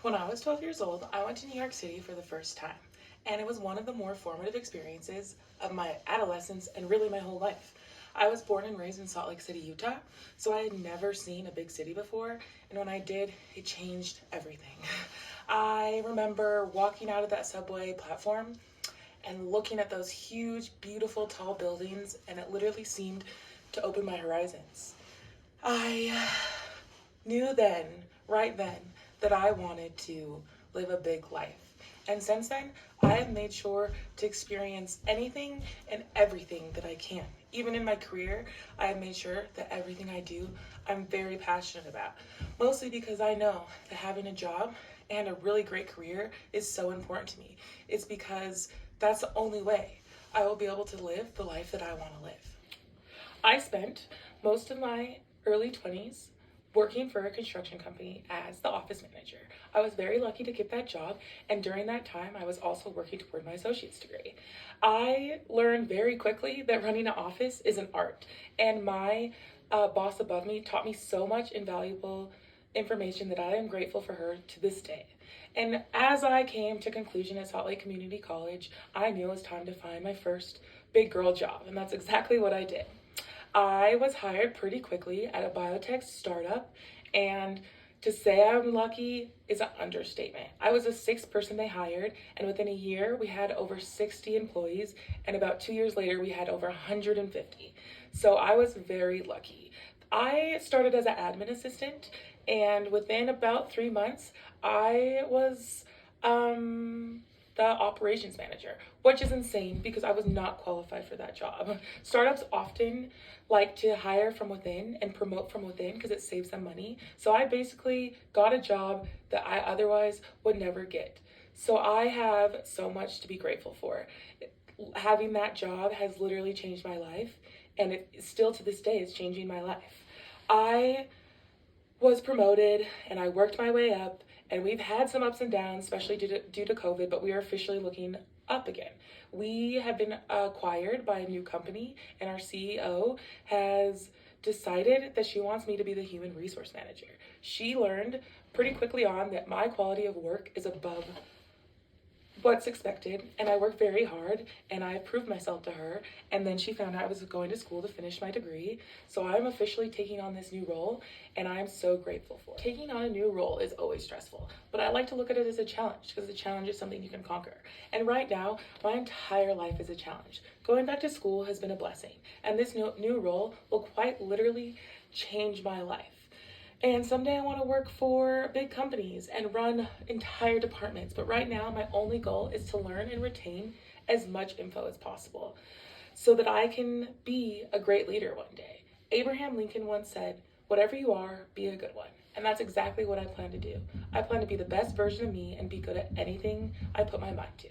When I was 12 years old, I went to New York City for the first time, and it was one of the more formative experiences of my adolescence and really my whole life. I was born and raised in Salt Lake City, Utah, so I had never seen a big city before, and when I did, it changed everything. I remember walking out of that subway platform and looking at those huge, beautiful, tall buildings, and it literally seemed to open my horizons. I knew then, right then, that I wanted to live a big life. And since then, I have made sure to experience anything and everything that I can. Even in my career, I have made sure that everything I do, I'm very passionate about. Mostly because I know that having a job and a really great career is so important to me. It's because that's the only way I will be able to live the life that I want to live. I spent most of my early 20s working for a construction company as the office manager. I was very lucky to get that job, and during that time, I was also working toward my associate's degree. I learned very quickly that running an office is an art, and my boss above me taught me so much invaluable information that I am grateful for her to this day. And as I came to conclusion at Salt Lake Community College, I knew it was time to find my first big girl job, and that's exactly what I did. I was hired pretty quickly at a biotech startup, and to say I'm lucky is an understatement. I was the sixth person they hired, and within a year, we had over 60 employees, and about 2 years later, we had over 150. So I was very lucky. I started as an admin assistant, and within about 3 months, I was the operations manager, which is insane because I was not qualified for that job. Startups often like to hire from within and promote from within because it saves them money. So I basically got a job that I otherwise would never get. So I have so much to be grateful for. Having that job has literally changed my life, and it still to this day is changing my life. I was promoted and I worked my way up, and we've had some ups and downs, especially due to COVID, but we are officially looking up again. We have been acquired by a new company, and our CEO has decided that she wants me to be the human resource manager. She learned pretty quickly on that my quality of work is above what's expected, and I work very hard, and I proved myself to her. And then she found out I was going to school to finish my degree, so I'm officially taking on this new role, and I'm so grateful for it. Taking on a new role is always stressful, but I like to look at it as a challenge because a challenge is something you can conquer. And right now, my entire life is a challenge. Going back to school has been a blessing, and this new role will quite literally change my life. And someday I want to work for big companies and run entire departments. But right now, my only goal is to learn and retain as much info as possible so that I can be a great leader one day. Abraham Lincoln once said, "Whatever you are, be a good one." And that's exactly what I plan to do. I plan to be the best version of me and be good at anything I put my mind to.